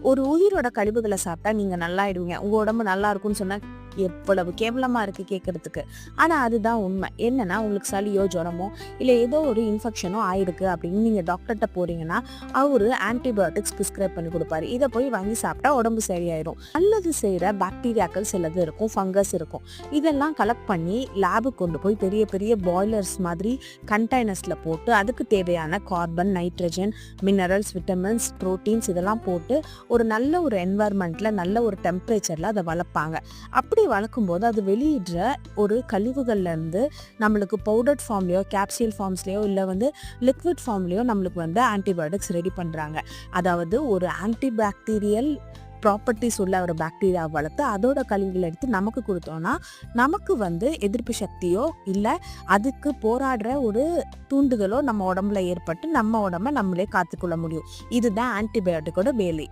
ஒரு உயிரோட கழிவுகள சாப்பிட்டா நீங்க நல்லாயிடுவீங்க. உங்க உடம்பு நல்லா இருக்கும்னு சொன்னா, எவ்வளவு கேவலமா இருக்கு கேட்கறதுக்கு. ஆனா அதுதான் உண்மை. என்னன்னா, உங்களுக்கு சளியோ, ஜுரமோ இல்ல ஏதோ ஒரு இன்ஃபெக்ஷனோ ஆயிருக்கு அப்படின்னு நீங்க டாக்டர்ட்ட போறீங்கன்னா, அவரு ஆன்டிபயோட்டிக்ஸ் பிரிஸ்கிரைப் பண்ணி குடுப்பாரு. இத போய் வாங்கி சாப்பிட்டா உடம்பு சரியாயிரும். நல்லது செய்ற பாக்டீரியாக்கள் சிலது இருக்கும், ஃபங்கஸ் இருக்கும். இதெல்லாம் கலெக்ட் பண்ணி லேபுக்கு கொண்டு போய் பெரிய பெரிய பாய்லர்ஸ் மாதிரி கண்டெய்னர்ஸ்ல போட்டு, அதுக்கு தேவையான carbon, nitrogen, minerals, vitamins, proteins இதெல்லாம் போட்டு ஒரு நல்ல ஒரு என்வாயர்மெண்ட்ல நல்ல ஒரு டெம்பரேச்சர்ல அதை வளர்ப்பாங்க. அப்படி வளர்க்கும்போது அது வெளியிடுற ஒரு கழிவுகள்ல இருந்து நம்மளுக்கு பவுடர்ட் ஃபார்ம்லயோ, கேப்சூல் ஃபார்ம்ஸ்லயோ இல்ல லிக்விட் ஃபார்ம்லயோ நம்மளுக்கு ஆன்டிபயோட்டிக்ஸ் ரெடி பண்றாங்க. அதாவது ஒரு ஆன்டிபாக்டீரியல் ப்ராப்பர்ட்டிஸ் உள்ள ஒரு பாக்டீரியா வளர்த்து அதோட கழிவுகளை எடுத்து நமக்கு கொடுத்தோம்னா நமக்கு எதிர்ப்பு சக்தியோ இல்ல அதுக்கு போராடுற ஒரு தூண்டுதலோ நம்ம உடம்புல ஏற்பட்டு நம்ம உடம்ப நம்மளே காத்துக்கொள்ள முடியும். இதுதான் ஆன்டிபயோட்டிக்கோட வேலை.